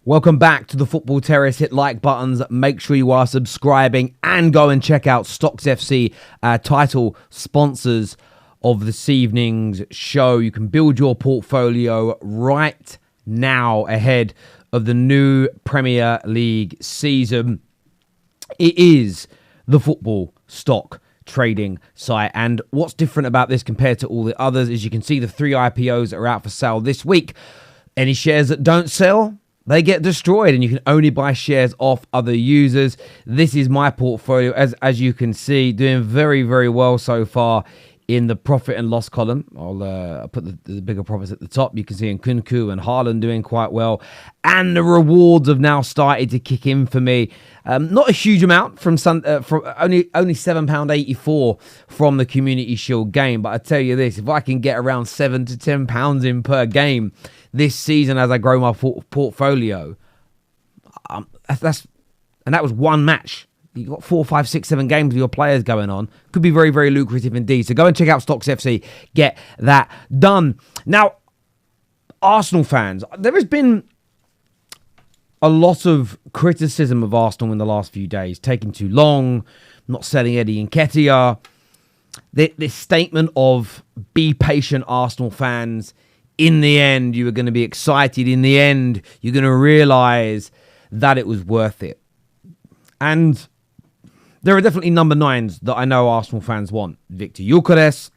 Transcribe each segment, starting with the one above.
Welcome back to the Football Terrace. Hit like buttons, make sure you are subscribing, and go and check out StocksFC, title sponsors of this evening's show. You can build your portfolio right now ahead of the new Premier League season. It is the football stock trading site, and what's different about this compared to all the others is you can see the 3 IPOs that are out for sale this week. Any shares that don't sell, they get destroyed, and you can only buy shares off other users. This is my portfolio, as you can see, doing very, very well so far in the profit and loss column. I'll put the bigger profits at the top. You can see Nkunku and Haaland doing quite well. And the rewards have now started to kick in for me. Not a huge amount from only £7.84 from the Community Shield game. But I tell you this, if I can get around £7 to £10 in per game this season as I grow my portfolio, and that was one match. You've got 4, 5, 6, 7 games with your players going on. Could be very, very lucrative indeed. So go and check out StocksFC. Get that done. Now, Arsenal fans, there has been a lot of criticism of Arsenal in the last few days. Taking too long, not selling Eddie Nketiah. This statement of be patient, Arsenal fans. In the end, you are going to be excited. In the end, you're going to realise that it was worth it. And there are definitely number 9s that I know Arsenal fans want. Victor Gyökeres,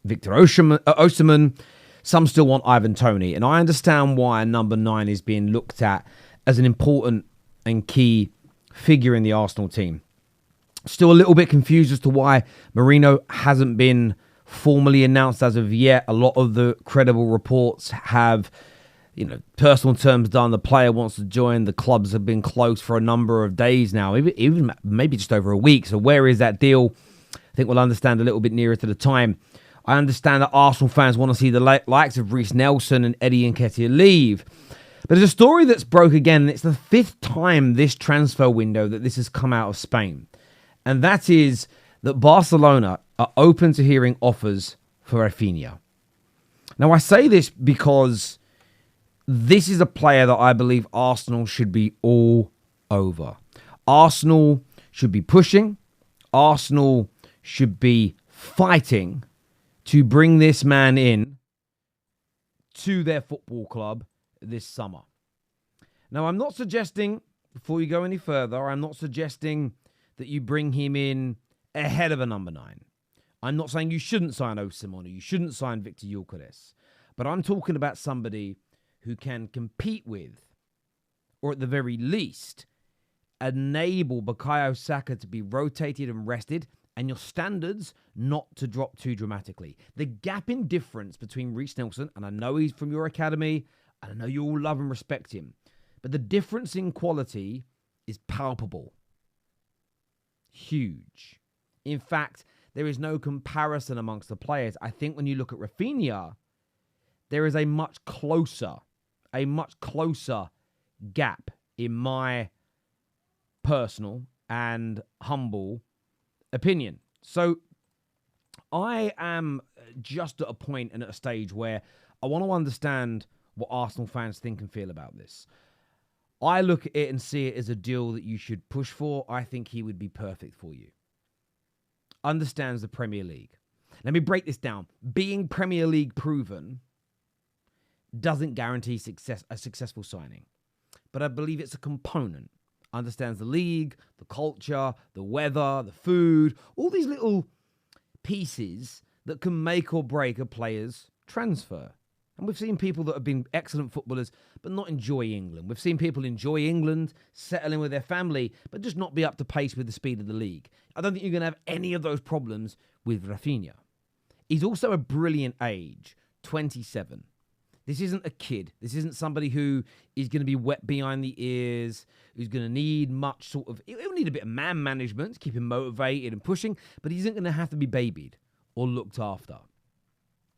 Victor Osimhen. Some still want Ivan Toney. And I understand why number 9 is being looked at as an important and key figure in the Arsenal team. Still a little bit confused as to why Marino hasn't been formally announced as of yet. A lot of the credible reports have, personal terms done. The player wants to join. The clubs have been closed for a number of days now, even maybe just over a week. So where is that deal? I think we'll understand a little bit nearer to the time. I understand that Arsenal fans want to see the likes of Reiss Nelson and Eddie Nketiah leave. But there's a story that's broke again, and it's the 5th time this transfer window that this has come out of Spain. And that is that Barcelona are open to hearing offers for Raphinha. Now, I say this because this is a player that I believe Arsenal should be all over. Arsenal should be pushing. Arsenal should be fighting to bring this man in to their football club this summer. Now, I'm not suggesting, before you go any further, I'm not suggesting that you bring him in ahead of a number 9. I'm not saying you shouldn't sign Osimhen or you shouldn't sign Victor Gyökeres. But I'm talking about somebody who can compete with, or at the very least, enable Bukayo Saka to be rotated and rested, and your standards not to drop too dramatically. The gap in difference between Reiss Nelson, and I know he's from your academy, and I know you all love and respect him, but the difference in quality is palpable. Huge. In fact, there is no comparison amongst the players. I think when you look at Raphinha, there is a much closer gap in my personal and humble opinion. So I am just at a point and at a stage where I want to understand what Arsenal fans think and feel about this. I look at it and see it as a deal that you should push for. I think he would be perfect for you. Understands the Premier League. Let me break this down. Being Premier League proven doesn't guarantee a successful signing. But I believe it's a component. Understands the league, the culture, the weather, the food, all these little pieces that can make or break a player's transfer. And we've seen people that have been excellent footballers but not enjoy England. We've seen people enjoy England, settle in with their family, but just not be up to pace with the speed of the league. I don't think you're going to have any of those problems with Raphinha. He's also a brilliant age, 27. This isn't a kid. This isn't somebody who is going to be wet behind the ears, who's going to need much sort of... He'll need a bit of man management to keep him motivated and pushing, but he isn't going to have to be babied or looked after.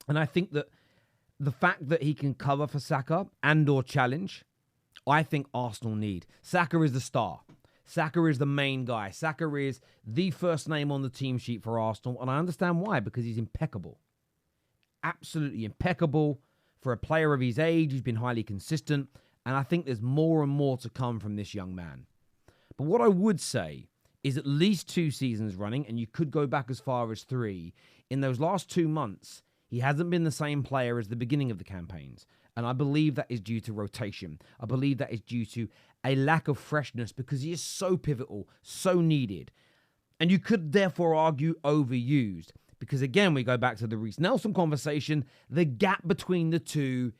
And I think that the fact that he can cover for Saka and or challenge, I think Arsenal need. Saka is the star. Saka is the main guy. Saka is the first name on the team sheet for Arsenal, and I understand why, because he's impeccable. Absolutely impeccable. For a player of his age, who's been highly consistent, And I think there's more and more to come from this young man. But what I would say is at least 2 seasons running, and you could go back as far as 3, in those last 2 months, he hasn't been the same player as the beginning of the campaigns. And I believe that is due to rotation. I believe that is due to a lack of freshness because he is so pivotal, so needed. And you could therefore argue overused. Because again, we go back to the Reece Nelson conversation, the gap between the two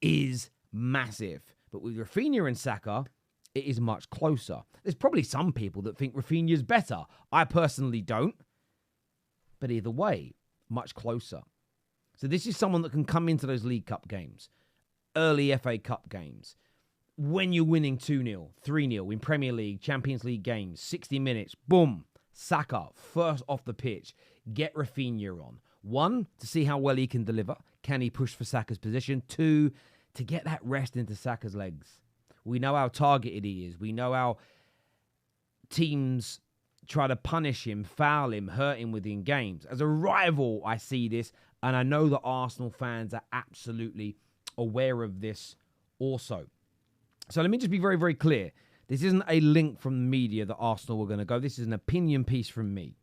is massive. But with Raphinha and Saka, it is much closer. There's probably some people that think Raphinha's better. I personally don't. But either way, much closer. So this is someone that can come into those League Cup games, early FA Cup games, when you're winning 2-0, 3-0 in Premier League, Champions League games, 60 minutes, boom, Saka, first off the pitch, get Raphinha on. 1, to see how well he can deliver. Can he push for Saka's position? 2, to get that rest into Saka's legs. We know how targeted he is. We know how teams try to punish him, foul him, hurt him within games. As a rival, I see this, and I know that Arsenal fans are absolutely aware of this also. So let me just be very, very clear. This isn't a link from the media that Arsenal were going to go. This is an opinion piece from me.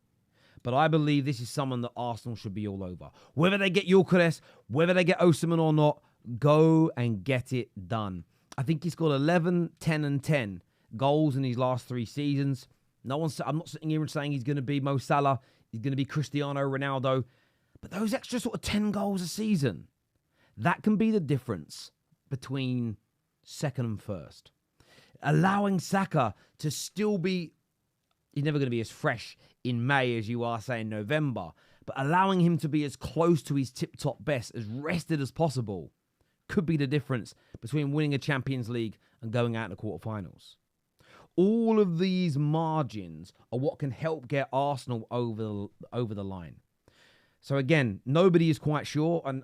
But I believe this is someone that Arsenal should be all over. Whether they get Gyökeres, whether they get Osimhen or not, go and get it done. I think he's got 11, 10 and 10 goals in his last 3 seasons. I'm not sitting here and saying he's going to be Mo Salah. He's going to be Cristiano Ronaldo. But those extra sort of 10 goals a season, that can be the difference between second and first. Allowing Saka to still be, he's never going to be as fresh in May as you are, say, in November, but allowing him to be as close to his tip-top best, as rested as possible, could be the difference between winning a Champions League and going out in the quarterfinals. All of these margins are what can help get Arsenal over the line. So again, nobody is quite sure, and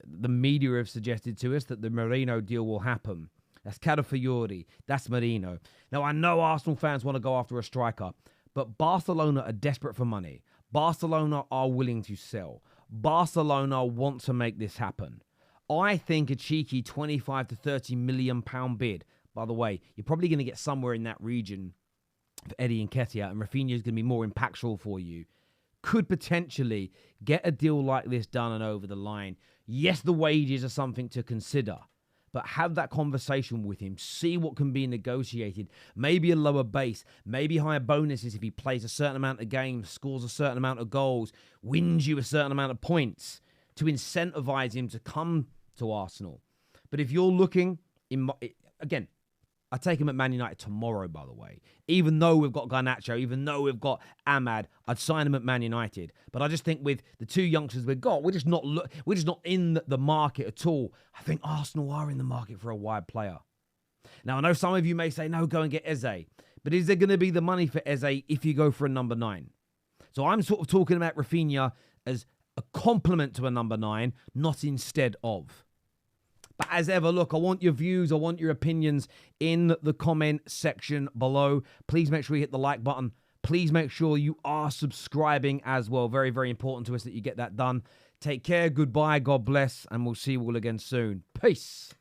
the media have suggested to us that the Merino deal will happen. That's Calafiori, that's Merino. Now, I know Arsenal fans want to go after a striker, but Barcelona are desperate for money. Barcelona are willing to sell. Barcelona want to make this happen. I think a cheeky 25 to 30 million pound bid, by the way, you're probably going to get somewhere in that region for Eddie Nketiah, and Raphinha is going to be more impactful for you, could potentially get a deal like this done and over the line. Yes, the wages are something to consider, but have that conversation with him. See what can be negotiated. Maybe a lower base, maybe higher bonuses if he plays a certain amount of games, scores a certain amount of goals, wins you a certain amount of points to incentivize him to come to Arsenal. But if you're looking, again, I take him at Man United tomorrow, by the way. Even though we've got Garnacho, even though we've got Ahmad, I'd sign him at Man United. But I just think with the 2 youngsters we've got, we're just not in the market at all. I think Arsenal are in the market for a wide player. Now, I know some of you may say, no, go and get Eze. But is there going to be the money for Eze if you go for a number 9? So I'm sort of talking about Raphinha as a complement to a number 9, not instead of. But as ever, look, I want your views, I want your opinions in the comment section below. Please make sure you hit the like button. Please make sure you are subscribing as well. Very, very important to us that you get that done. Take care, goodbye, God bless, and we'll see you all again soon. Peace.